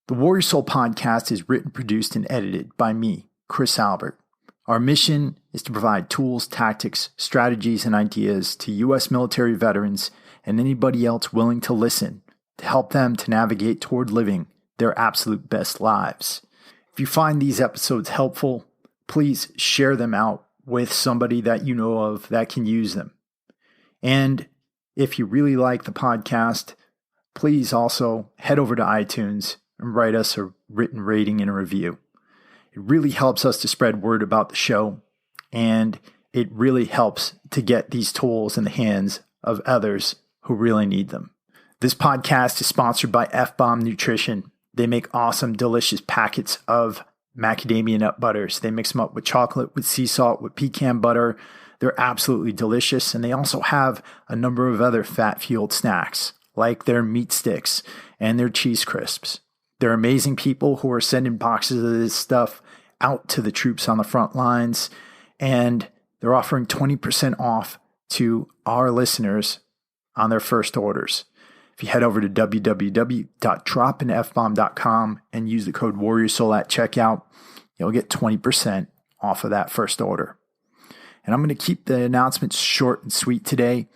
The Warrior Soul podcast is written, produced, and edited by me, Chris Albert. Our mission is to provide tools, tactics, strategies, and ideas to U.S. military veterans and anybody else willing to listen to help them to navigate toward living their absolute best lives. If you find these episodes helpful, please share them out with somebody that you know of that can use them. And if you really like the podcast, please also head over to iTunes and write us a written rating and a review. It really helps us to spread word about the show, and it really helps to get these tools in the hands of others who really need them. This podcast is sponsored by F-Bomb Nutrition. They make awesome, delicious packets of macadamia nut butters. They mix them up with chocolate, with sea salt, with pecan butter. They're absolutely delicious, and they also have a number of other fat-fueled snacks, like their meat sticks and their cheese crisps. They're amazing people who are sending boxes of this stuff out to the troops on the front lines, and they're offering 20% off to our listeners on their first orders. If you head over to www.dropinfbomb.com and use the code WarriorSoul at checkout, you'll get 20% off of that first order. And I'm going to keep the announcements short and sweet today.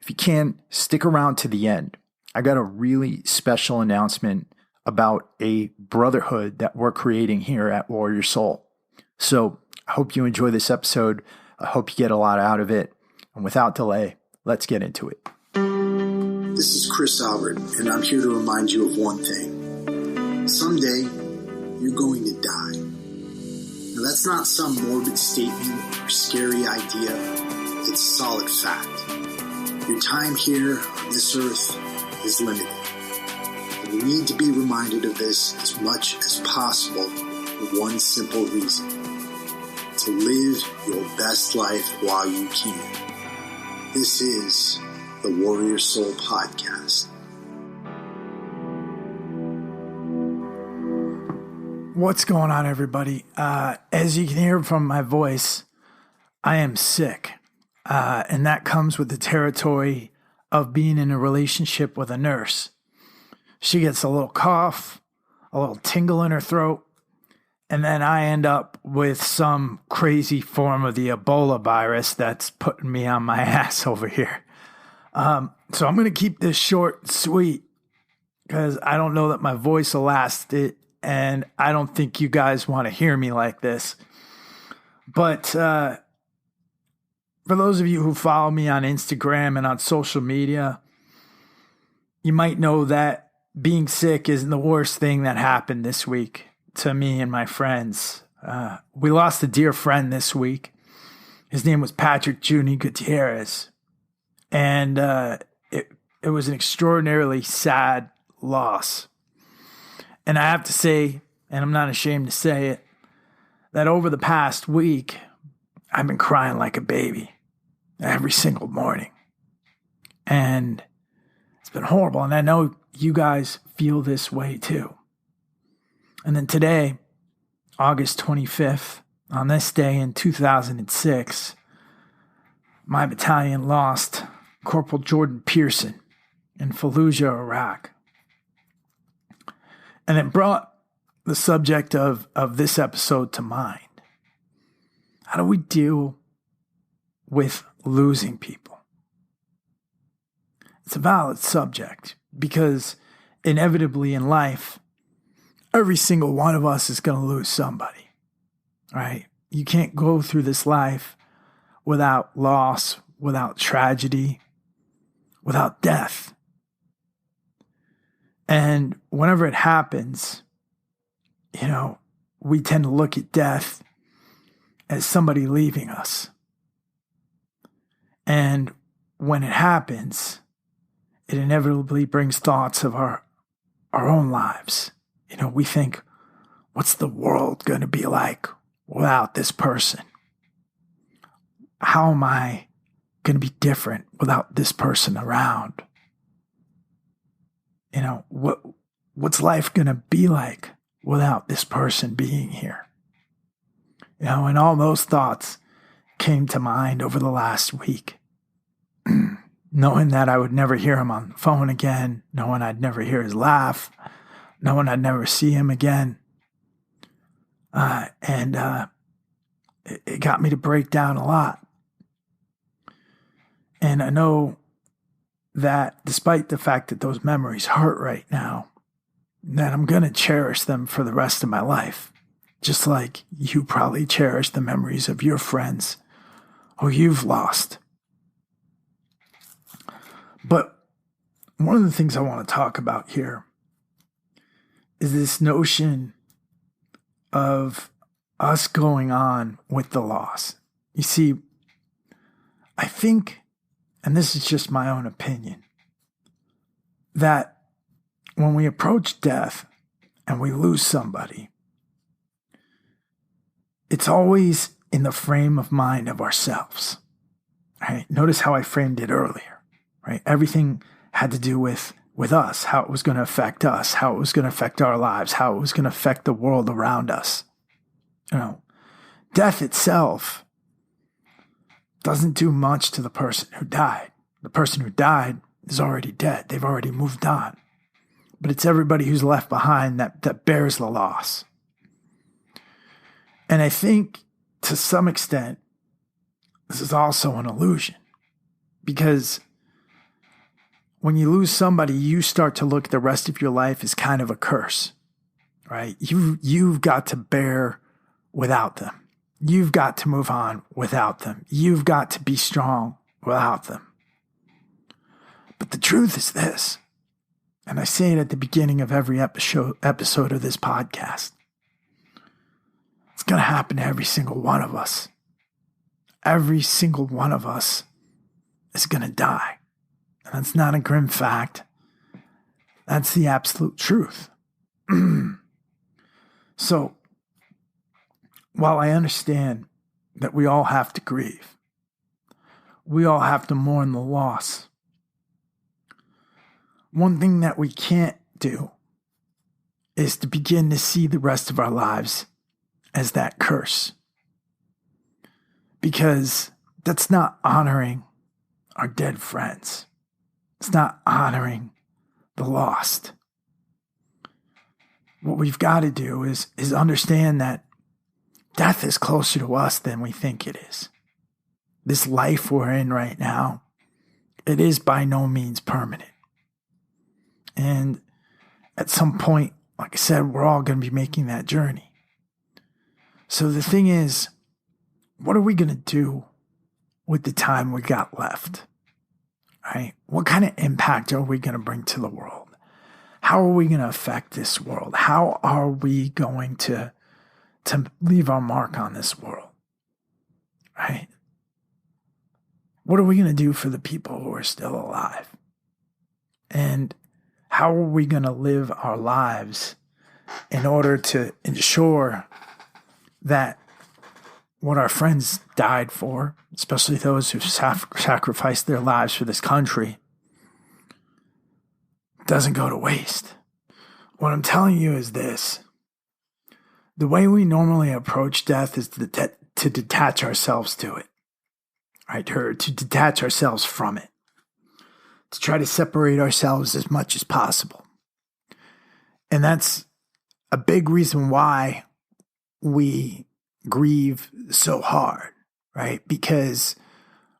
If you can, stick around to the end. I got a really special announcement about a brotherhood that we're creating here at Warrior Soul. So I hope you enjoy this episode. I hope you get a lot out of it. And without delay, let's get into it. This is Chris Albert, and I'm here to remind you of one thing. Someday, you're going to die. Now, that's not some morbid statement or scary idea. It's solid fact. Your time here on this earth is limited. And we need to be reminded of this as much as possible for one simple reason: to live your best life while you can. This is the Warrior Soul Podcast. What's going on, everybody? As you can hear from my voice, I am sick. And that comes with the territory of being in a relationship with a nurse. She gets a little cough, a little tingle in her throat, and then I end up with some crazy form of the Ebola virus that's putting me on my ass over here. So I'm going to keep this short and sweet because I don't know that my voice will last it, and I don't think you guys want to hear me like this. But for those of you who follow me on Instagram and on social media, you might know that being sick isn't the worst thing that happened this week to me and my friends. We lost a dear friend this week. His name was Juni Gutierrez. And it was an extraordinarily sad loss. And I have to say, and I'm not ashamed to say it, that over the past week, I've been crying like a baby every single morning. And it's been horrible. And I know you guys feel this way too. And then today, August 25th, on this day in 2006, my battalion lost Corporal Jordan Pierson in Fallujah, Iraq. And it brought the subject of this episode to mind. How do we deal with losing people? It's a valid subject because inevitably in life, every single one of us is going to lose somebody, right? You can't go through this life without loss, without tragedy, without death. And whenever it happens, we tend to look at death as somebody leaving us. And when it happens, it inevitably brings thoughts of our own lives. We think, what's the world going to be like without this person? How am I going to be different without this person around? What's life going to be like without this person being here? And all those thoughts came to mind over the last week. Knowing that I would never hear him on the phone again, knowing I'd never hear his laugh, knowing I'd never see him again. And it got me to break down a lot. And I know that despite the fact that those memories hurt right now, that I'm going to cherish them for the rest of my life. Just like you probably cherish the memories of your friends who you've lost. But one of the things I want to talk about here is this notion of us going on with the loss. You see, I think, and this is just my own opinion, that when we approach death and we lose somebody, it's always in the frame of mind of ourselves. Right? Notice how I framed it earlier. Right? Everything had to do with us, how it was going to affect us, how it was going to affect our lives, how it was going to affect the world around us. Death itself doesn't do much to the person who died. The person who died is already dead. They've already moved on. But it's everybody who's left behind that bears the loss. And I think to some extent, this is also an illusion. Because when you lose somebody, you start to look at the rest of your life as kind of a curse, right? You've got to bear without them. You've got to move on without them. You've got to be strong without them. But the truth is this, and I say it at the beginning of every episode of this podcast. It's going to happen to every single one of us. Every single one of us is going to die. And that's not a grim fact. That's the absolute truth. So, while I understand that we all have to grieve, we all have to mourn the loss, one thing that we can't do is to begin to see the rest of our lives as that curse. Because that's not honoring our dead friends. It's not honoring the lost. What we've got to do is understand that death is closer to us than we think it is. This life we're in right now, it is by no means permanent. And at some point, like I said, we're all going to be making that journey. So the thing is, what are we going to do with the time we got left? Right? What kind of impact are we going to bring to the world? How are we going to affect this world? How are we going to leave our mark on this world? Right? What are we going to do for the people who are still alive? And how are we going to live our lives in order to ensure that what our friends died for, especially those who've sacrificed their lives for this country, doesn't go to waste? What I'm telling you is this. The way we normally approach death is to detach ourselves to it, right? Or to detach ourselves from it. To try to separate ourselves as much as possible. And that's a big reason why we grieve so hard, right? Because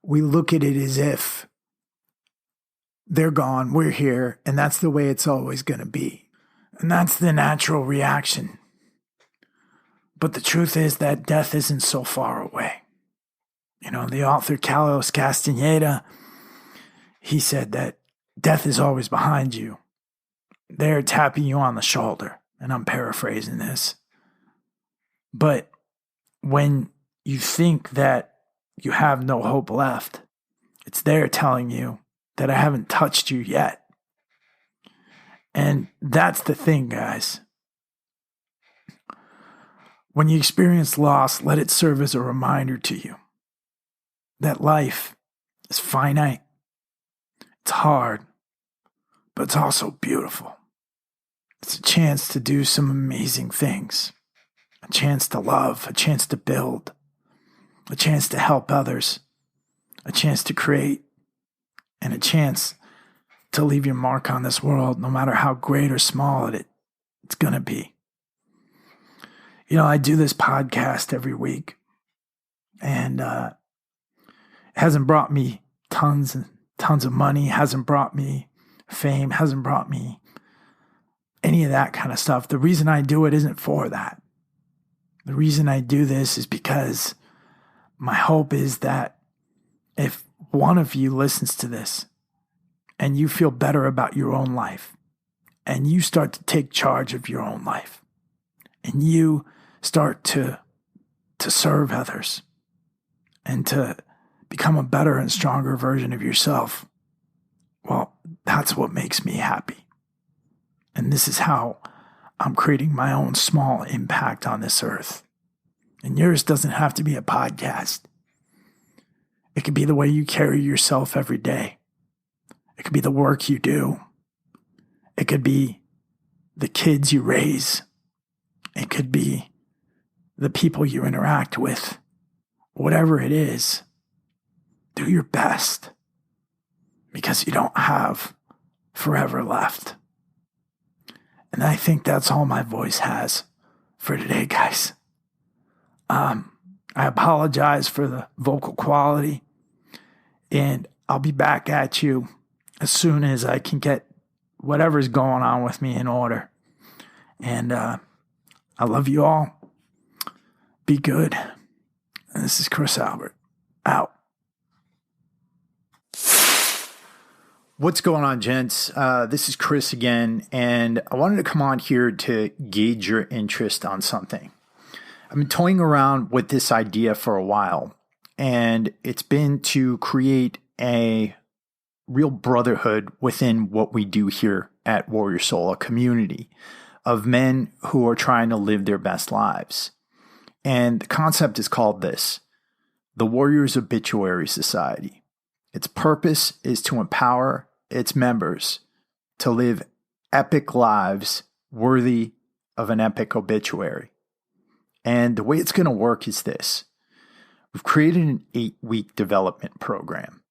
we look at it as if they're gone, we're here, and that's the way it's always going to be. And that's the natural reaction. But the truth is that death isn't so far away. The author Carlos Castaneda, he said that death is always behind you. They're tapping you on the shoulder. And I'm paraphrasing this. But when you think that you have no hope left, it's there telling you that I haven't touched you yet. And that's the thing, guys. When you experience loss, let it serve as a reminder to you that life is finite. It's hard, but it's also beautiful. It's a chance to do some amazing things. A chance to love, a chance to build, a chance to help others, a chance to create, and a chance to leave your mark on this world, no matter how great or small it's going to be. You know, I do this podcast every week, and it hasn't brought me tons and tons of money, hasn't brought me fame, hasn't brought me any of that kind of stuff. The reason I do it isn't for that. The reason I do this is because my hope is that if one of you listens to this and you feel better about your own life and you start to take charge of your own life and you start to serve others and to become a better and stronger version of yourself, well, that's what makes me happy. And this is how I'm creating my own small impact on this earth. And yours doesn't have to be a podcast. It could be the way you carry yourself every day. It could be the work you do. It could be the kids you raise. It could be the people you interact with. Whatever it is, do your best, because you don't have forever left. And I think that's all my voice has for today, guys. I apologize for the vocal quality, and I'll be back at you as soon as I can get whatever's going on with me in order. And I love you all. Be good. And this is Chris Albert. Out. What's going on, gents? This is Chris again, and I wanted to come on here to gauge your interest on something. I've been toying around with this idea for a while, and it's been to create a real brotherhood within what we do here at Warrior Soul, a community of men who are trying to live their best lives. And the concept is called this: the Warriors Obituary Society. Its purpose is to empower its members to live epic lives worthy of an epic obituary. And the way it's going to work is this. We've created an 8-week development program.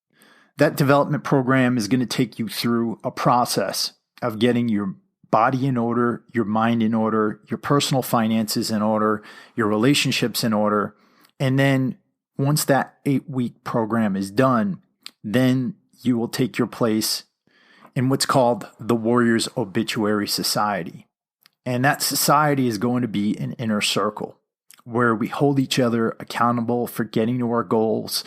That development program is going to take you through a process of getting your body in order, your mind in order, your personal finances in order, your relationships in order. And then once that 8-week program is done, then you will take your place in what's called the Warriors Obituary Society. And that society is going to be an inner circle where we hold each other accountable for getting to our goals.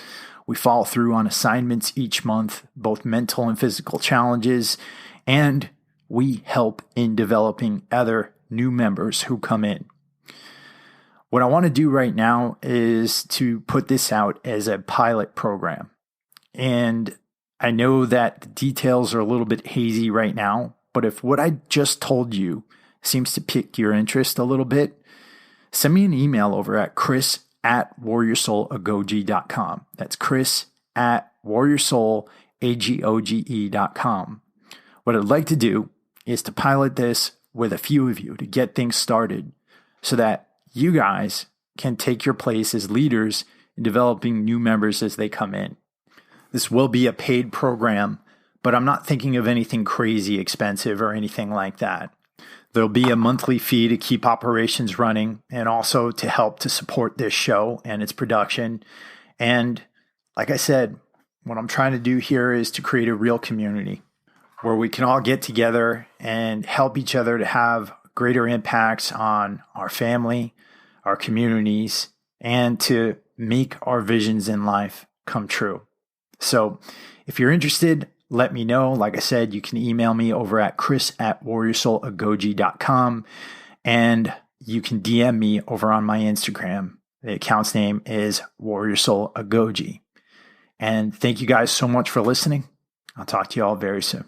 We follow through on assignments each month, both mental and physical challenges, and we help in developing other new members who come in. What I want to do right now is to put this out as a pilot program. And I know that the details are a little bit hazy right now, but if what I just told you seems to pique your interest a little bit, send me an email over at chris@warriorsoulagoge.com. That's chris@warriorsoulagoge.com. What I'd like to do is to pilot this with a few of you to get things started so that you guys can take your place as leaders in developing new members as they come in. This will be a paid program, but I'm not thinking of anything crazy expensive or anything like that. There'll be a monthly fee to keep operations running and also to help to support this show and its production. And like I said, what I'm trying to do here is to create a real community where we can all get together and help each other to have greater impacts on our family, our communities, and to make our visions in life come true. So if you're interested, let me know. Like I said, you can email me over at chris@warriorsoulagoge.com, and you can DM me over on my Instagram. The account's name is Warrior Soul Agoge. And thank you guys so much for listening. I'll talk to you all very soon.